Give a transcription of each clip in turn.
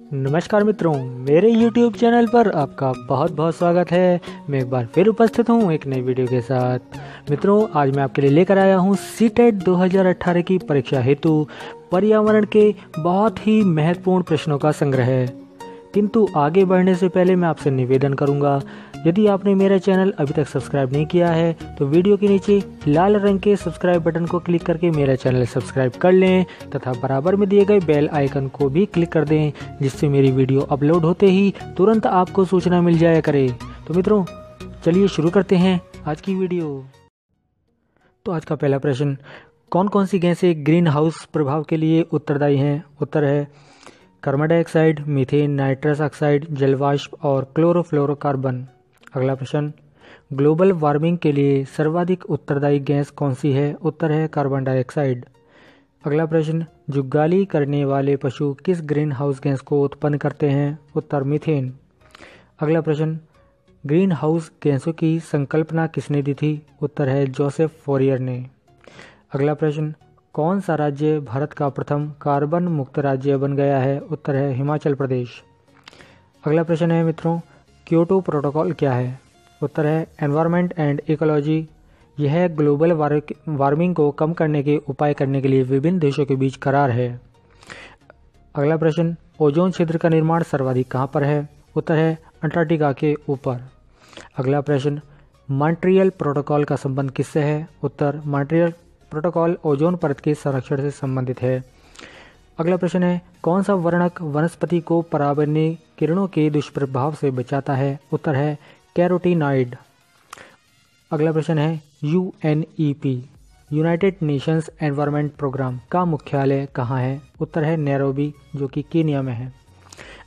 नमस्कार मित्रों, मेरे YouTube चैनल पर आपका बहुत बहुत स्वागत है। मैं एक बार फिर उपस्थित हूँ एक नई वीडियो के साथ। मित्रों, आज मैं आपके लिए लेकर आया हूँ सीटेट 2018 की परीक्षा हेतु पर्यावरण के बहुत ही महत्वपूर्ण प्रश्नों का संग्रह। किंतु आगे बढ़ने से पहले मैं आपसे निवेदन करूंगा, यदि आपने मेरा चैनल अभी तक सब्सक्राइब नहीं किया है तो वीडियो के नीचे लाल रंग के सब्सक्राइब बटन को क्लिक करके मेरा चैनल सब्सक्राइब कर लें तथा बराबर में दिए गए बेल आइकन को भी क्लिक कर दें, जिससे मेरी वीडियो अपलोड होते ही तुरंत आपको सूचना मिल जाया करे। तो मित्रों, चलिए शुरू करते हैं आज की वीडियो। तो आज का पहला प्रश्न, कौन कौन सी गैसें ग्रीन हाउस प्रभाव के लिए उत्तरदायी हैं? उत्तर है carbon dioxide, methane, nitrous oxide, जलवाष्प और क्लोरोफ्लोरोकार्बन। अगला प्रश्न, ग्लोबल वार्मिंग के लिए सर्वाधिक उत्तरदायी गैस कौन सी है? उत्तर है कार्बन डाइऑक्साइड। अगला प्रश्न, जुगाली करने वाले पशु किस ग्रीन हाउस गैस को उत्पन्न करते हैं? उत्तर मीथेन। अगला प्रश्न, ग्रीन हाउस गैसों की संकल्पना किसने दी थी? उत्तर है जोसेफ फोरियर ने। अगला प्रश्न, कौन सा राज्य भारत का प्रथम कार्बन मुक्त राज्य बन गया है? उत्तर है हिमाचल प्रदेश। अगला प्रश्न है मित्रों, क्योटो प्रोटोकॉल क्या है? उत्तर है एनवायरनमेंट एंड इकोलॉजी। यह ग्लोबल वार्मिंग को कम करने के उपाय करने के लिए विभिन्न देशों के बीच करार है। अगला प्रश्न, ओजोन क्षेत्र का निर्माण सर्वाधिक कहाँ पर है? उत्तर है अंटार्कटिका के ऊपर। अगला प्रश्न, मॉन्ट्रियल प्रोटोकॉल का संबंध किससे है? उत्तर, मॉन्ट्रियल प्रोटोकॉल ओजोन परत के संरक्षण से संबंधित है। अगला प्रश्न है, कौन सा वर्णक वनस्पति को पराबैंगनी किरणों के दुष्प्रभाव से बचाता है? उत्तर है कैरोटीनॉइड। अगला प्रश्न है, UNEP United Nations Environment Programme का मुख्यालय कहाँ है? उत्तर है नैरोबी, जो कि कीनिया में है।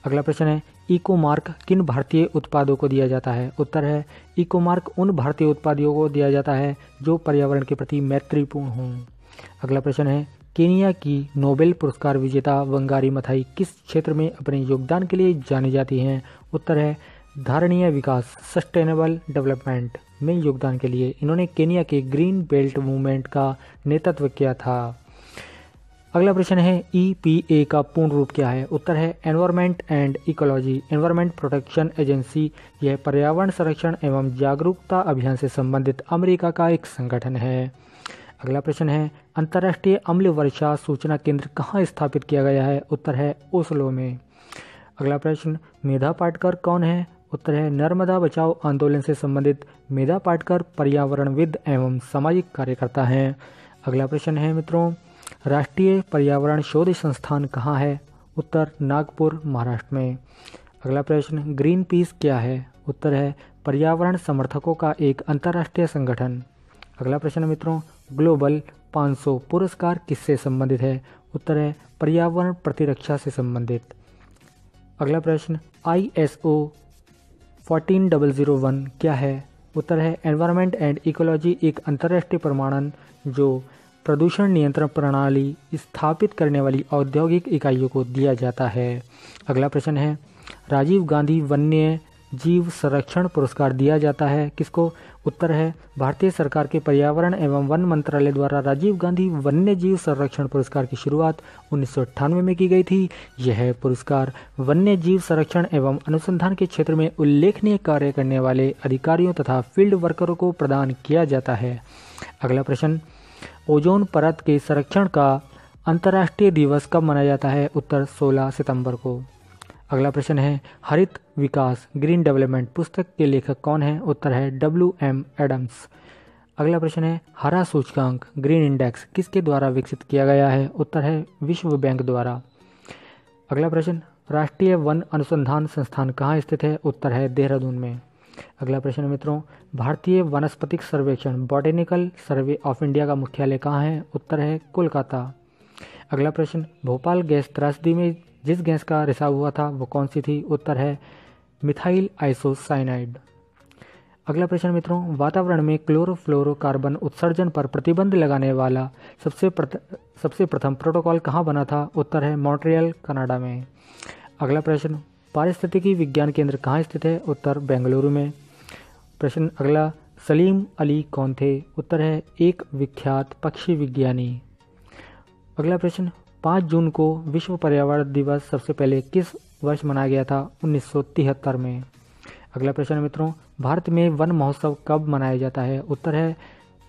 अगला प्रश्न है, इको मार्क किन भारतीय उत्पादों को दिया जाता है? उत्तर है इको मार्क उन भारतीय उत्पादों को दिया जाता है जो पर्यावरण के प्रति मैत्रीपूर्ण हों। अगला प्रश्न है, केनिया की नोबेल पुरस्कार विजेता वंगारी मथाई किस क्षेत्र में अपने योगदान के लिए जानी जाती हैं? उत्तर है धारणीय विकास, सस्टेनेबल डेवलपमेंट में योगदान के लिए इन्होंने केनिया के ग्रीन बेल्ट मूवमेंट का नेतृत्व किया था। अगला प्रश्न है, ईपीए का पूर्ण रूप क्या है? उत्तर है environment and ecology, environment protection agency. यह पर्यावरण संरक्षण एवं जागरूकता अभियान से संबंधित अमेरिका का एक संगठन है। अगला प्रश्न है, अंतर्राष्ट्रीय अम्ल वर्षा सूचना केंद्र कहाँ स्थापित किया गया है? उत्तर है ओस्लो में। अगला प्रश्न, मेधा पाटकर कौन है? उत्तर है नर्मदा बचाओ आंदोलन से संबंधित मेधा पाटकर पर्यावरणविद एवं सामाजिक कार्यकर्ता हैं। अगला प्रश्न है मित्रों, राष्ट्रीय पर्यावरण शोध संस्थान कहाँ है? उत्तर नागपुर, महाराष्ट्र में। अगला प्रश्न, ग्रीन पीस क्या है? उत्तर है पर्यावरण समर्थकों का एक अंतर्राष्ट्रीय संगठन। अगला प्रश्न मित्रों, ग्लोबल 500 पुरस्कार किससे संबंधित है? उत्तर है पर्यावरण प्रतिरक्षा से संबंधित। अगला प्रश्न, ISO 14001 क्या है? उत्तर है एनवायरनमेंट एंड इकोलॉजी, एक अंतर्राष्ट्रीय प्रमाणन जो प्रदूषण नियंत्रण प्रणाली स्थापित करने वाली औद्योगिक इकाइयों को दिया जाता है। अगला प्रश्न है, राजीव गांधी वन्य जीव संरक्षण पुरस्कार दिया जाता है किसको? उत्तर है भारतीय सरकार के पर्यावरण एवं वन मंत्रालय द्वारा राजीव गांधी वन्य जीव संरक्षण पुरस्कार की शुरुआत 1998 में की गई थी। यह पुरस्कार वन्य जीव संरक्षण एवं अनुसंधान के क्षेत्र में उल्लेखनीय कार्य करने वाले अधिकारियों तथा फील्ड वर्करों को प्रदान किया जाता है। अगला प्रश्न, ओजोन परत के संरक्षण का अंतर्राष्ट्रीय दिवस कब मनाया जाता है? उत्तर 16 सितंबर को। अगला प्रश्न है, हरित विकास ग्रीन डेवलपमेंट पुस्तक के लेखक कौन है? उत्तर है WM एडम्स। अगला प्रश्न है, हरा सूचकांक ग्रीन इंडेक्स किसके द्वारा विकसित किया गया है? उत्तर है विश्व बैंक द्वारा। अगला प्रश्न, राष्ट्रीय वन अनुसंधान संस्थान कहाँ स्थित है? उत्तर है देहरादून में। अगला प्रश्न मित्रों, भारतीय वनस्पतिक सर्वेक्षण बॉटेनिकल सर्वे ऑफ इंडिया का मुख्यालय कहाँ है? उत्तर है कोलकाता। अगला प्रश्न, भोपाल गैस त्रासदी में जिस गैस का रिसाव हुआ था वो कौन सी थी? उत्तर है मिथाइल आइसोसाइनाइड। अगला प्रश्न मित्रों, वातावरण में क्लोरोफ्लोरोकार्बन उत्सर्जन पर प्रतिबंध लगाने वाला सबसे प्रथम प्रोटोकॉल कहाँ बना था? उत्तर है मॉन्ट्रियल, कनाडा में। अगला प्रश्न, पारिस्थितिकी विज्ञान केंद्र कहाँ स्थित है? उत्तर बेंगलुरु में। प्रश्न अगला, सलीम अली कौन थे? उत्तर है एक विख्यात पक्षी विज्ञानी। अगला प्रश्न, 5 जून को विश्व पर्यावरण दिवस सबसे पहले किस वर्ष मनाया गया था? 1973 में। अगला प्रश्न है मित्रों, भारत में वन महोत्सव कब मनाया जाता है? उत्तर है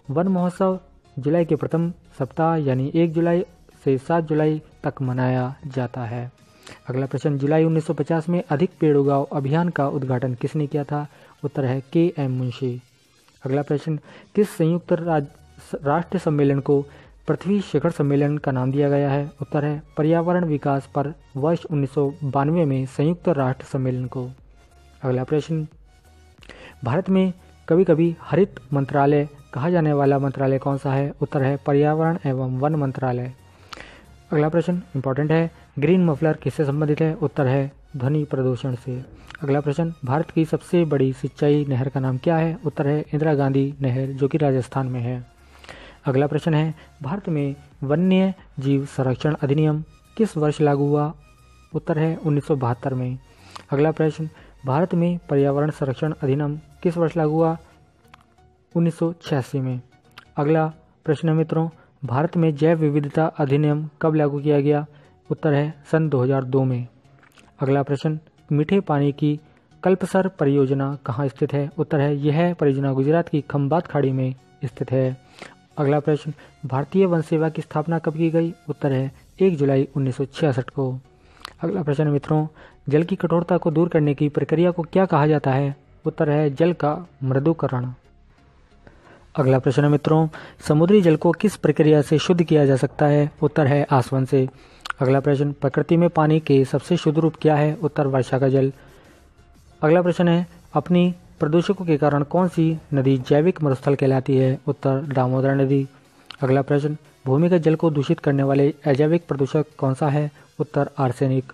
वन महोत्सव जुलाई के प्रथम सप्ताह यानी 1 जुलाई से 7 जुलाई तक मनाया जाता है। अगला प्रश्न, जुलाई 1950 में अधिक पेड़ उगाओ अभियान का उद्घाटन किसने किया था? उत्तर है KM मुंशी। अगला प्रश्न, किस संयुक्त राष्ट्र सम्मेलन को पृथ्वी शिखर सम्मेलन का नाम दिया गया है? उत्तर है पर्यावरण विकास पर वर्ष 1992 में संयुक्त राष्ट्र सम्मेलन को। अगला प्रश्न, भारत में कभी कभी हरित मंत्रालय कहा जाने वाला मंत्रालय कौन सा है? उत्तर है पर्यावरण एवं वन मंत्रालय। अगला प्रश्न इंपॉर्टेंट है, ग्रीन मफलर किससे संबंधित है? उत्तर है ध्वनि प्रदूषण से। अगला प्रश्न, भारत की सबसे बड़ी सिंचाई नहर का नाम क्या है? उत्तर है इंदिरा गांधी नहर जो कि राजस्थान में है। अगला प्रश्न है, भारत में वन्य जीव संरक्षण अधिनियम किस वर्ष लागू हुआ? उत्तर है 1972 में। अगला प्रश्न, भारत में पर्यावरण संरक्षण अधिनियम किस वर्ष लागू हुआ? 1986 में। अगला प्रश्न है मित्रों, भारत में जैव विविधता अधिनियम कब लागू किया गया? उत्तर है सन 2002 में। अगला प्रश्न, मीठे पानी की कल्पसर परियोजना कहाँ स्थित है? उत्तर है यह परियोजना गुजरात की खंबात खाड़ी में स्थित है। अगला प्रश्न, भारतीय वन सेवा की स्थापना कब की गई? उत्तर है 1 जुलाई 1966 को। अगला प्रश्न मित्रों, जल की कठोरता को दूर करने की प्रक्रिया को क्या कहा जाता है? उत्तर है जल का मृदुकरण। अगला प्रश्न मित्रों, समुद्री जल को किस प्रक्रिया से शुद्ध किया जा सकता है? उत्तर है आसवन से। अगला प्रश्न, प्रकृति में पानी के सबसे शुद्ध रूप क्या है? उत्तर वर्षा का जल। अगला प्रश्न है, अपनी प्रदूषकों के कारण कौन सी नदी जैविक मरुस्थल कहलाती है? उत्तर दामोदर नदी। अगला प्रश्न, भूमिगत जल को दूषित करने वाले अजैविक प्रदूषक कौन सा है? उत्तर आर्सेनिक।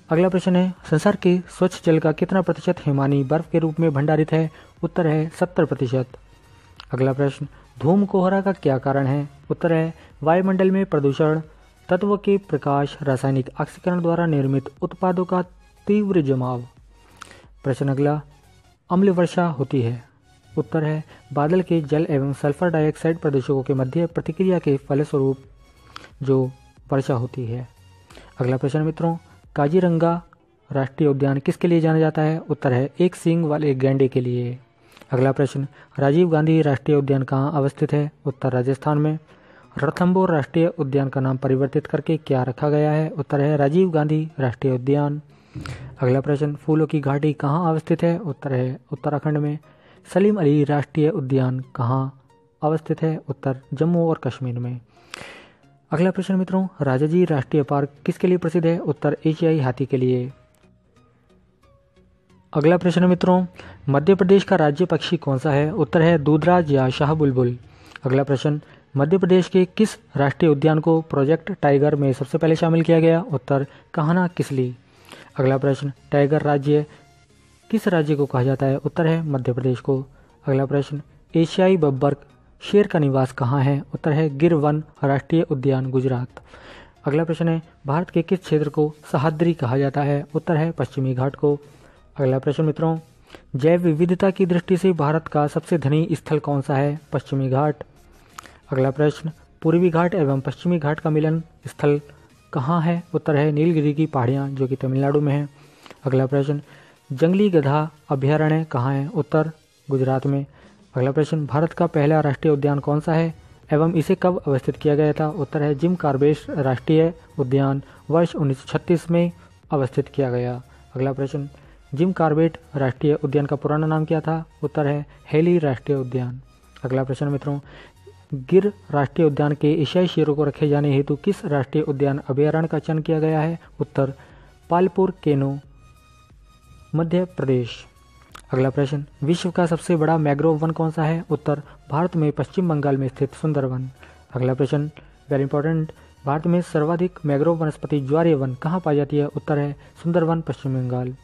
अगला प्रश्न है, संसार के स्वच्छ जल का कितना प्रतिशत हिमानी बर्फ के रूप में भंडारित है? उत्तर है 70%। अगला प्रश्न, धूम कोहरा का क्या कारण है? उत्तर है वायुमंडल में प्रदूषण, तत्व के प्रकाश, रासायनिक ऑक्सीकरण द्वारा निर्मित उत्पादों का तीव्र जमाव। प्रश्न अगला, अम्ल वर्षा होती है? उत्तर है बादल के जल एवं सल्फर डाइऑक्साइड प्रदूषकों के मध्य प्रतिक्रिया के फलस्वरूप जो वर्षा होती है। अगला प्रश्न मित्रों, काजीरंगा राष्ट्रीय उद्यान किसके लिए जाना जाता है? उत्तर है एक सींग वाले गैंडे के लिए। अगला प्रश्न, राजीव गांधी राष्ट्रीय उद्यान कहाँ अवस्थित है? उत्तर राजस्थान में। रणथंभौर राष्ट्रीय उद्यान का नाम परिवर्तित करके क्या रखा गया है? उत्तर है राजीव गांधी राष्ट्रीय उद्यान। अगला प्रश्न, फूलों की घाटी कहाँ अवस्थित है? उत्तर है उत्तराखंड में। सलीम अली राष्ट्रीय उद्यान कहाँ अवस्थित है? उत्तर जम्मू और कश्मीर में। अगला प्रश्न मित्रों, राजाजी राष्ट्रीय पार्क किसके लिए प्रसिद्ध है? उत्तर एशियाई हाथी के लिए। अगला प्रश्न मित्रों, मध्य प्रदेश का राज्य पक्षी कौन सा है? उत्तर है दूधराज या शाह बुलबुल। अगला प्रश्न, मध्य प्रदेश के किस राष्ट्रीय उद्यान को प्रोजेक्ट टाइगर में सबसे पहले शामिल किया गया? उत्तर कान्हा किसली। अगला प्रश्न, टाइगर राज्य किस राज्य को कहा जाता है? उत्तर है मध्य प्रदेश को। अगला प्रश्न, एशियाई बब्बर शेर का निवास कहाँ है? उत्तर है गिर वन राष्ट्रीय उद्यान गुजरात। अगला प्रश्न है, भारत के किस क्षेत्र को सह्याद्री कहा जाता है? उत्तर है पश्चिमी घाट को। अगला प्रश्न मित्रों, जैव विविधता की दृष्टि से भारत का सबसे धनी स्थल कौन सा है? पश्चिमी घाट। अगला प्रश्न, पूर्वी घाट एवं पश्चिमी घाट का मिलन स्थल कहाँ है? उत्तर है नीलगिरी की पहाड़ियाँ जो कि तमिलनाडु में है। अगला प्रश्न, जंगली गधा अभयारण्य कहाँ है? उत्तर गुजरात में। अगला प्रश्न, भारत का पहला राष्ट्रीय उद्यान कौन सा है एवं इसे कब अवस्थित किया गया था? उत्तर है जिम कॉर्बेट राष्ट्रीय उद्यान वर्ष 1936 में अवस्थित किया गया। अगला प्रश्न, जिम कॉर्बेट राष्ट्रीय उद्यान का पुराना नाम क्या था? उत्तर है हेली राष्ट्रीय उद्यान। अगला प्रश्न मित्रों, गिर राष्ट्रीय उद्यान के एशियाई शेरों को रखे जाने हेतु किस राष्ट्रीय उद्यान अभयारण्य का चयन किया गया है? उत्तर पालपुर केनो मध्य प्रदेश। अगला प्रश्न, विश्व का सबसे बड़ा मैंग्रोव वन कौन सा है? उत्तर भारत में पश्चिम बंगाल में स्थित सुंदरवन। अगला प्रश्न वेरी इंपॉर्टेंट, भारत में सर्वाधिक मैंग्रोव वनस्पति ज्वारीय वन कहाँ पाई जाती है? उत्तर है सुंदरवन पश्चिम बंगाल।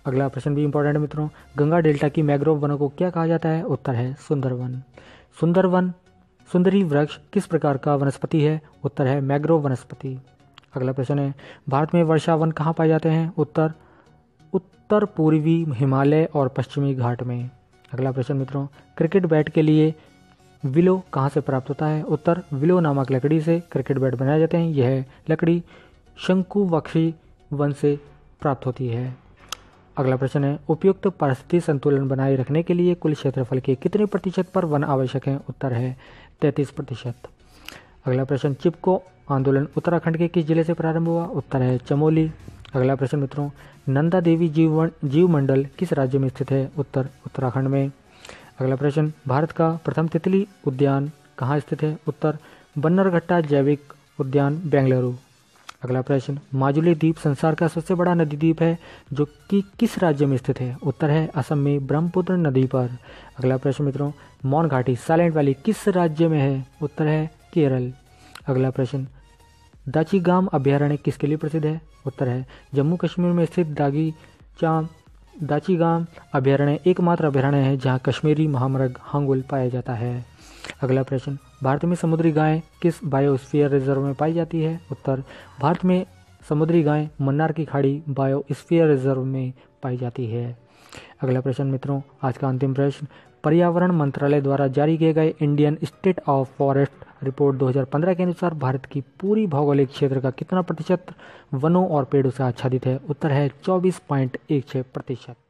अगला प्रश्न भी इंपॉर्टेंट मित्रों, गंगा डेल्टा की मैंग्रोव वनों को क्या कहा जाता है? उत्तर है सुंदरवन। सुंदरवन सुंदरी वृक्ष किस प्रकार का वनस्पति है? उत्तर है मैंग्रोव वनस्पति। अगला प्रश्न है, भारत में वर्षा वन कहाँ पाए जाते हैं? उत्तर उत्तर पूर्वी हिमालय और पश्चिमी घाट में। अगला प्रश्न मित्रों, क्रिकेट बैट के लिए विलो कहाँ से प्राप्त होता है? उत्तर विलो नामक लकड़ी से क्रिकेट बैट बनाए जाते हैं। यह लकड़ी शंकुवक्षी वन से प्राप्त होती है। अगला प्रश्न है, उपयुक्त पारिस्थितिक संतुलन बनाए रखने के लिए कुल क्षेत्रफल के कितने प्रतिशत पर वन आवश्यक है? उत्तर है 33%। अगला प्रश्न, चिपको आंदोलन उत्तराखंड के किस जिले से प्रारंभ हुआ? उत्तर है चमोली। अगला प्रश्न मित्रों, नंदा देवी जीव मंडल किस राज्य में स्थित है? उत्तर उत्तराखंड में। अगला प्रश्न, भारत का प्रथम तितली उद्यान कहाँ स्थित है? उत्तर बन्नरघट्टा जैविक उद्यान, बेंगलुरु। अगला प्रश्न, माजुली द्वीप संसार का सबसे बड़ा नदी द्वीप है जो कि किस राज्य में स्थित है? उत्तर है असम में ब्रह्मपुत्र नदी पर। अगला प्रश्न मित्रों, मौन घाटी साइलेंट वैली किस राज्य में है? उत्तर है केरल। अगला प्रश्न, दाचीगाम अभयारण्य किसके लिए प्रसिद्ध है? उत्तर है जम्मू कश्मीर में स्थित दाचीगाम अभयारण्य एकमात्र अभयारण्य है जहां कश्मीरी महामृग हांगुल पाया जाता है। अगला प्रश्न, भारत में समुद्री गाय किस बायोस्फीयर रिजर्व में पाई जाती है? उत्तर भारत में समुद्री गाय मन्नार की खाड़ी बायोस्फीयर रिजर्व में पाई जाती है। अगला प्रश्न मित्रों, आज का अंतिम प्रश्न, पर्यावरण मंत्रालय द्वारा जारी किए गए Indian state of forest report 2015 के अनुसार भारत की पूरी भौगोलिक क्षेत्र का कितना प्रतिशत वनों और पेड़ों से आच्छादित है? उत्तर है 24.16%।